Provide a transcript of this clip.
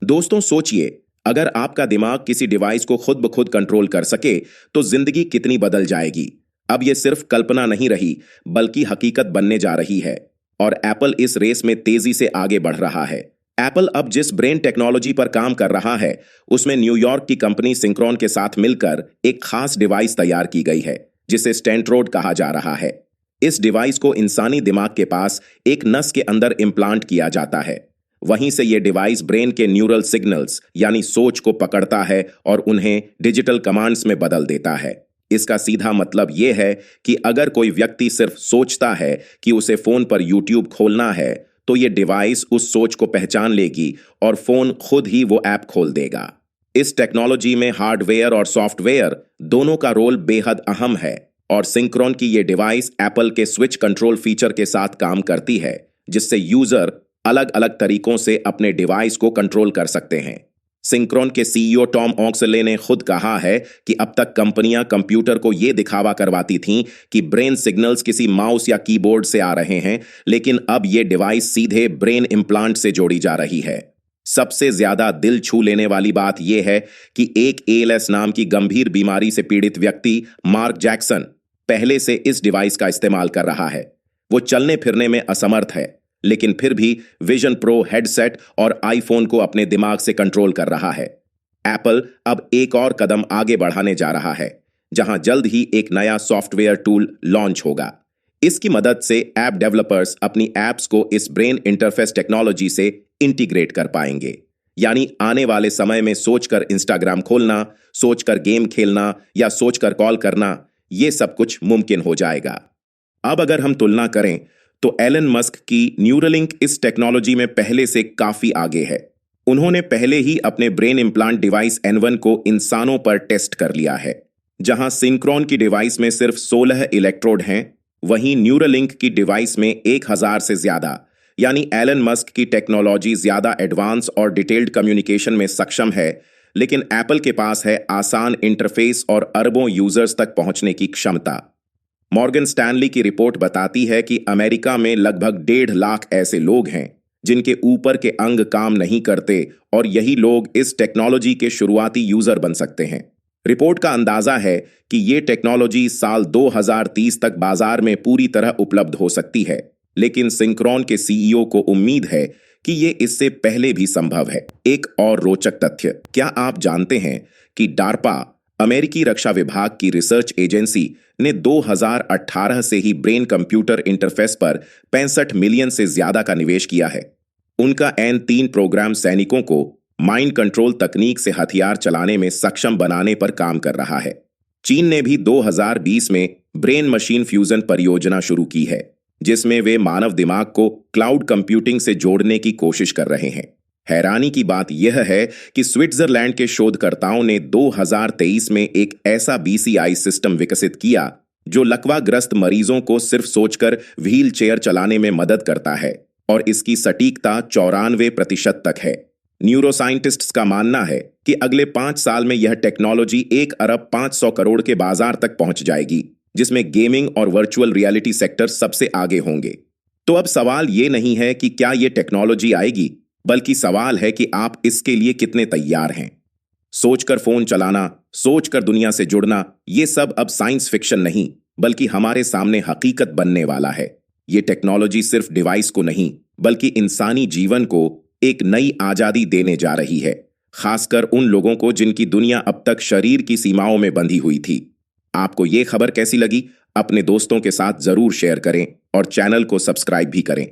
दोस्तों सोचिए, अगर आपका दिमाग किसी डिवाइस को खुद ब खुद कंट्रोल कर सके तो जिंदगी कितनी बदल जाएगी। अब यह सिर्फ कल्पना नहीं रही, बल्कि हकीकत बनने जा रही है। और एप्पल इस रेस में तेजी से आगे बढ़ रहा है। एप्पल अब जिस ब्रेन टेक्नोलॉजी पर काम कर रहा है, उसमें न्यूयॉर्क की कंपनी सिंक्रोन के साथ मिलकर एक खास डिवाइस तैयार की गई है, जिसे स्टैंट्रोड कहा जा रहा है। इस डिवाइस को इंसानी दिमाग के पास एक नस के अंदर इम्प्लांट किया जाता है। वहीं से यह डिवाइस ब्रेन के न्यूरल सिग्नल्स यानी सोच को पकड़ता है और उन्हें डिजिटल कमांड्स में बदल देता है। इसका सीधा मतलब यह है कि अगर कोई व्यक्ति सिर्फ सोचता है कि उसे फोन पर यूट्यूब खोलना है, तो यह डिवाइस उस सोच को पहचान लेगी और फोन खुद ही वो ऐप खोल देगा। इस टेक्नोलॉजी में हार्डवेयर और सॉफ्टवेयर दोनों का रोल बेहद अहम है और सिंक्रोन की यह डिवाइस एप्पल के स्विच कंट्रोल फीचर के साथ काम करती है, जिससे यूजर अलग अलग तरीकों से अपने डिवाइस को कंट्रोल कर सकते हैं। सिंक्रोन के सीईओ टॉम ऑक्सले ने खुद कहा है कि अब तक कंपनियां कंप्यूटर को यह दिखावा करवाती थीं कि ब्रेन सिग्नल्स किसी माउस या कीबोर्ड से आ रहे हैं, लेकिन अब यह डिवाइस सीधे ब्रेन इम्प्लांट से जोड़ी जा रही है। सबसे ज्यादा दिल छू लेने वाली बात यह है कि एक एएलएस नाम की गंभीर बीमारी से पीड़ित व्यक्ति मार्क जैक्सन पहले से इस डिवाइस का इस्तेमाल कर रहा है। वो चलने फिरने में असमर्थ है, लेकिन फिर भी विजन प्रो हेडसेट और आईफोन को अपने दिमाग से कंट्रोल कर रहा है। एप्पल अब एक और कदम आगे बढ़ाने जा रहा है, जहां जल्द ही एक नया सॉफ्टवेयर टूल लॉन्च होगा। इसकी मदद से ऐप डेवलपर्स अपनी ऐप्स को इस ब्रेन इंटरफेस टेक्नोलॉजी से इंटीग्रेट कर पाएंगे। यानी आने वाले समय में सोचकर इंस्टाग्राम खोलना, सोचकर गेम खेलना या सोचकर कॉल करना, यह सब कुछ मुमकिन हो जाएगा। अब अगर हम तुलना करें तो एलन मस्क की न्यूरलिंक इस टेक्नोलॉजी में पहले से काफी आगे है। उन्होंने पहले ही अपने ब्रेन इम्प्लांट डिवाइस N1 को इंसानों पर टेस्ट कर लिया है। जहां सिंक्रोन की डिवाइस में सिर्फ 16 इलेक्ट्रोड हैं, वहीं न्यूरलिंक की डिवाइस में 1000 से ज्यादा। यानी एलन मस्क की टेक्नोलॉजी ज्यादा एडवांस और डिटेल्ड कम्युनिकेशन में सक्षम है, लेकिन एप्पल के पास है आसान इंटरफेस और अरबों यूजर्स तक पहुंचने की क्षमता। मॉर्गन स्टैनली की रिपोर्ट बताती है कि अमेरिका में लगभग 1.5 लाख ऐसे लोग हैं जिनके ऊपर के अंग काम नहीं करते, और यही लोग इस टेक्नोलॉजी के शुरुआती यूजर बन सकते हैं। रिपोर्ट का अंदाजा है कि ये टेक्नोलॉजी साल 2030 तक बाजार में पूरी तरह उपलब्ध हो सकती है, लेकिन सिंक्रोन के सीईओ को उम्मीद है कि ये इससे पहले भी संभव है। एक और रोचक तथ्य, क्या आप जानते हैं कि डार्पा, अमेरिकी रक्षा विभाग की रिसर्च एजेंसी, ने 2018 से ही ब्रेन कंप्यूटर इंटरफेस पर 65 मिलियन से ज्यादा का निवेश किया है। उनका N3 प्रोग्राम सैनिकों को माइंड कंट्रोल तकनीक से हथियार चलाने में सक्षम बनाने पर काम कर रहा है। चीन ने भी 2020 में ब्रेन मशीन फ्यूजन परियोजना शुरू की है, जिसमें वे मानव दिमाग को क्लाउड कंप्यूटिंग से जोड़ने की कोशिश कर रहे हैं। हैरानी की बात यह है कि स्विट्जरलैंड के शोधकर्ताओं ने 2023 में एक ऐसा BCI सिस्टम विकसित किया जो लकवाग्रस्त मरीजों को सिर्फ सोचकर व्हील चेयर चलाने में मदद करता है, और इसकी सटीकता 94% तक है। न्यूरोसाइंटिस्ट्स का मानना है कि अगले 5 साल में यह टेक्नोलॉजी 1 अरब 500 करोड़ के बाजार तक पहुंच जाएगी, जिसमें गेमिंग और वर्चुअल रियलिटी सेक्टर सबसे आगे होंगे। तो अब सवाल यह नहीं है कि क्या यह टेक्नोलॉजी आएगी, बल्कि सवाल है कि आप इसके लिए कितने तैयार हैं। सोचकर फोन चलाना, सोचकर दुनिया से जुड़ना, ये सब अब साइंस फिक्शन नहीं, बल्कि हमारे सामने हकीकत बनने वाला है। ये टेक्नोलॉजी सिर्फ डिवाइस को नहीं, बल्कि इंसानी जीवन को एक नई आजादी देने जा रही है, खासकर उन लोगों को जिनकी दुनिया अब तक शरीर की सीमाओं में बंधी हुई थी। आपको ये खबर कैसी लगी? अपने दोस्तों के साथ जरूर शेयर करें और चैनल को सब्सक्राइब भी करें।